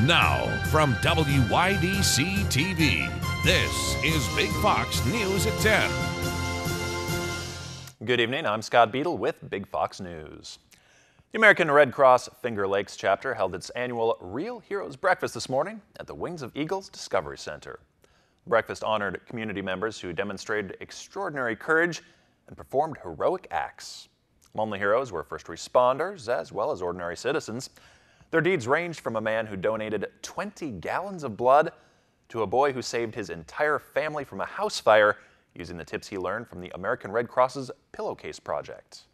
Now, from WYDC TV, this is Big Fox News at 10. Good evening, I'm Scott Beadle with Big Fox News. The American Red Cross Finger Lakes chapter held its annual Real Heroes Breakfast this morning at the Wings of Eagles Discovery Center. Breakfast honored community members who demonstrated extraordinary courage and performed heroic acts. Among the heroes were first responders as well as ordinary citizens. Their deeds ranged from a man who donated 20 gallons of blood to a boy who saved his entire family from a house fire using the tips he learned from the American Red Cross's Pillowcase Project.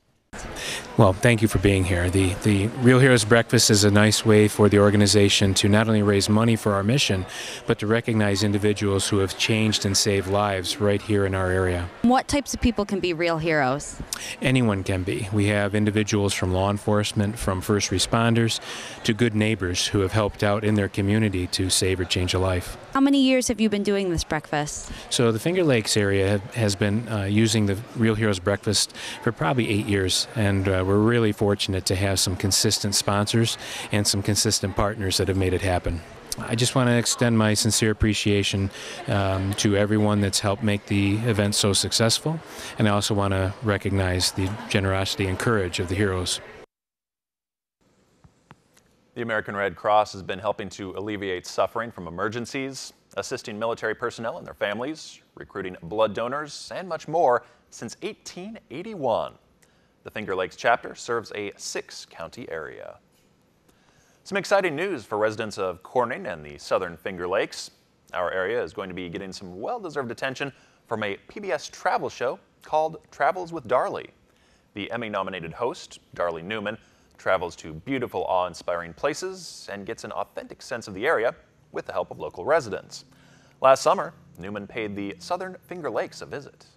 Well, thank you for being here. The Real Heroes Breakfast is a nice way for the organization to not only raise money for our mission, but to recognize individuals who have changed and saved lives right here in our area. What types of people can be real heroes? Anyone can be. We have individuals from law enforcement, from first responders, to good neighbors who have helped out in their community to save or change a life. How many years have you been doing this breakfast? So the Finger Lakes area has been using the Real Heroes Breakfast for probably 8 years, and we're really fortunate to have some consistent sponsors and some consistent partners that have made it happen. I just want to extend my sincere appreciation to everyone that's helped make the event so successful, and I also want to recognize the generosity and courage of the heroes. The American Red Cross has been helping to alleviate suffering from emergencies, assisting military personnel and their families, recruiting blood donors, and much more since 1881. The Finger Lakes chapter serves a 6-county area. Some exciting news for residents of Corning and the southern Finger Lakes. Our area is going to be getting some well-deserved attention from a PBS travel show called Travels with Darla. The Emmy-nominated host, Darla Newman, travels to beautiful, awe-inspiring places and gets an authentic sense of the area with the help of local residents. Last summer, Newman paid the southern Finger Lakes a visit.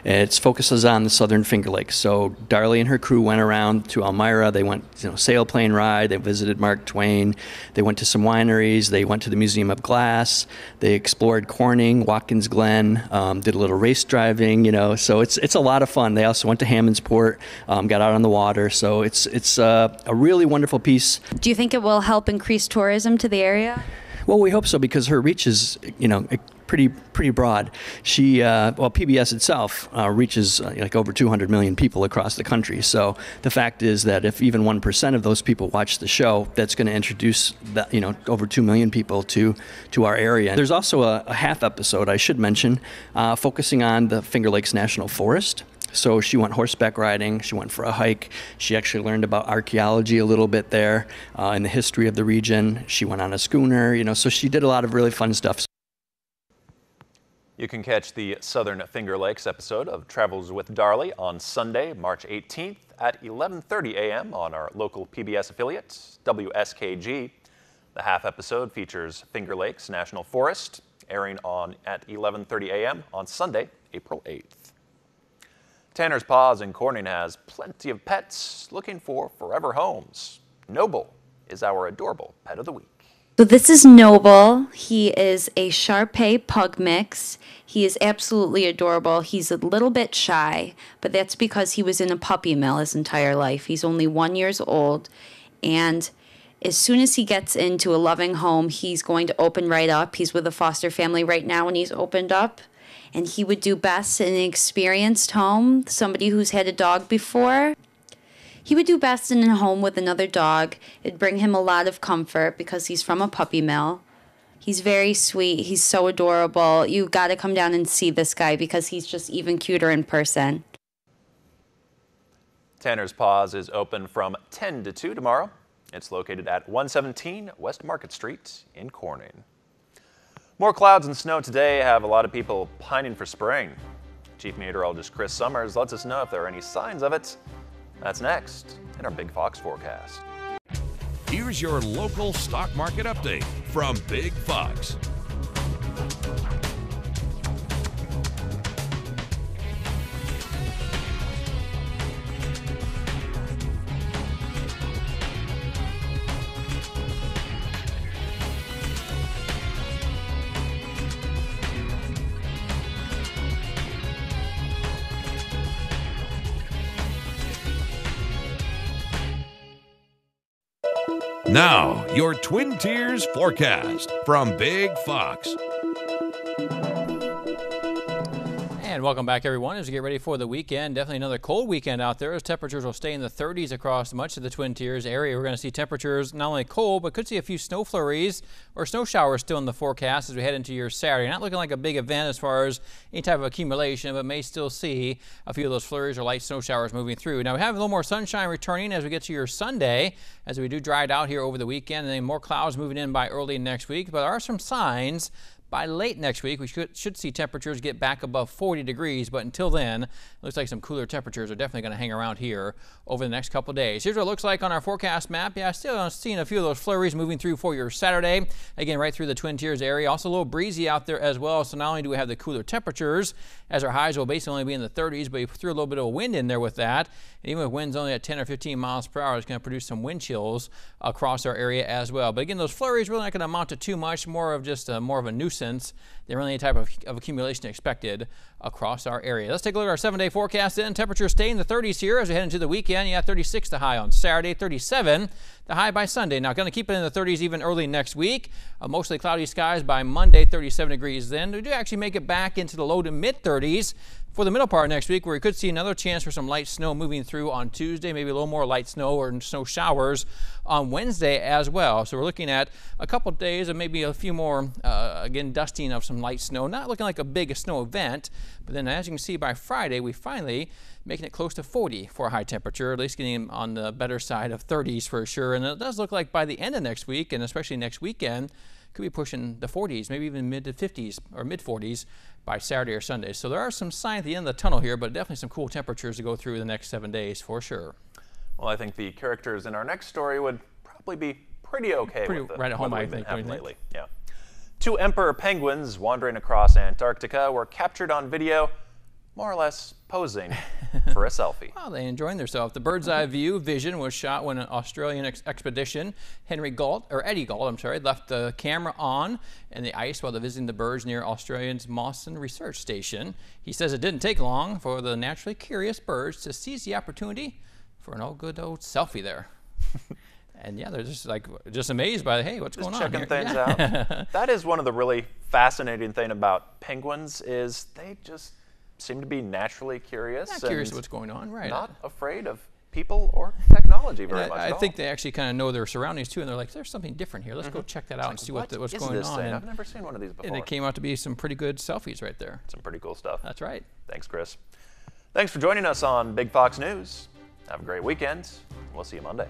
It focuses on the southern Finger Lakes. So Darla and her crew went around to Elmira. They went, sailplane ride. They visited Mark Twain. They went to some wineries. They went to the Museum of Glass. They explored Corning, Watkins Glen, did a little race driving. So it's a lot of fun. They also went to Hammondsport, got out on the water. So it's a really wonderful piece. Do you think it will help increase tourism to the area? Well, we hope so, because her reach is, pretty broad. She, PBS itself reaches like over 200 million people across the country. So the fact is that if even 1% of those people watch the show, that's going to introduce over 2 million people to our area. There's also a half episode I should mention, focusing on the Finger Lakes National Forest. So she went horseback riding, she went for a hike, she actually learned about archaeology a little bit there, and the history of the region. She went on a schooner, so she did a lot of really fun stuff. You can catch the Southern Finger Lakes episode of Travels with Darla on Sunday, March 18th at 11:30 a.m. on our local PBS affiliate, WSKG. The half episode features Finger Lakes National Forest, airing at 11:30 a.m. on Sunday, April 8th. Tanner's Paws in Corning has plenty of pets looking for forever homes. Noble is our adorable pet of the week. So this is Noble. He is a Shar-Pei pug mix. He is absolutely adorable. He's a little bit shy, but that's because he was in a puppy mill his entire life. He's only 1 year old, and as soon as he gets into a loving home, he's going to open right up. He's with a foster family right now, and he's opened up. And he would do best in an experienced home, somebody who's had a dog before. He would do best in a home with another dog. It'd bring him a lot of comfort because he's from a puppy mill. He's very sweet. He's so adorable. You've got to come down and see this guy because he's just even cuter in person. Tanner's Paws is open from 10 to 2 tomorrow. It's located at 117 West Market Street in Corning. More clouds and snow today have a lot of people pining for spring. Chief Meteorologist Chris Summers lets us know if there are any signs of it. That's next in our Big Fox forecast. Here's your local stock market update from Big Fox. Now, your Twin Tiers forecast from Big Fox. And welcome back, everyone, as we get ready for the weekend. Definitely another cold weekend out there as temperatures will stay in the 30s across much of the Twin Tiers area. We're going to see temperatures not only cold, but could see a few snow flurries or snow showers still in the forecast as we head into your Saturday. Not looking like a big event as far as any type of accumulation, but may still see a few of those flurries or light snow showers moving through. Now, we have a little more sunshine returning as we get to your Sunday, as we do dry it out here over the weekend, and then more clouds moving in by early next week. But there are some signs. By late next week, we should see temperatures get back above 40 degrees, but until then, it looks like some cooler temperatures are definitely going to hang around here over the next couple of days. Here's what it looks like on our forecast map. Yeah, still seeing a few of those flurries moving through for your Saturday. Again, right through the Twin Tiers area. Also a little breezy out there as well, so not only do we have the cooler temperatures, as our highs will basically only be in the 30s, but you threw a little bit of a wind in there with that. And even with winds only at 10 or 15 miles per hour, it's going to produce some wind chills across our area as well. But again, those flurries really not going to amount to too much, more of just more of a nuisance than really any type of accumulation expected across our area. Let's take a look at our 7-day forecast then. Temperatures stay in the 30s here as we head into the weekend. Yeah, 36 the high on Saturday, 37 the high by Sunday. Now, going to keep it in the 30s even early next week. Mostly cloudy skies by Monday, 37 degrees then. We do actually make it back into the low to mid 30s for the middle part of next week, where we could see another chance for some light snow moving through on Tuesday, maybe a little more light snow or snow showers on Wednesday as well. So we're looking at a couple of days of maybe a few more, again, dusting of some light snow. Not looking like a big snow event, but then as you can see by Friday, we finally making it close to 40 for a high temperature, at least getting on the better side of 30s for sure. And it does look like by the end of next week, and especially next weekend, could be pushing the 40s, maybe even mid to 50s or mid 40s by Saturday or Sunday. So there are some signs at the end of the tunnel here, but definitely some cool temperatures to go through the next 7 days for sure. Well, I think the characters in our next story would probably be pretty okay with the right at home, weather I we've been think, having don't you lately. Yeah. 2 emperor penguins wandering across Antarctica were captured on video, more or less posing for a selfie. Well, they enjoying themselves. The bird's eye view vision was shot when an Australian expedition, Eddie Gault, left the camera on in the ice while they're visiting the birds near Australia's Mawson Research Station. He says it didn't take long for the naturally curious birds to seize the opportunity for an good old selfie there. And yeah, they're just amazed by, hey, what's going on checking here? things out. That is one of the really fascinating thing about penguins is they just seem to be naturally curious. Not curious what's going on, right? Not afraid of people or technology very much. I think they actually kind of know their surroundings too, and they're like, there's something different here. Let's go check that out and see what's going on. I've never seen one of these before. And it came out to be some pretty good selfies right there. Some pretty cool stuff. That's right. Thanks, Chris. Thanks for joining us on Big Fox News. Have a great weekend. We'll see you Monday.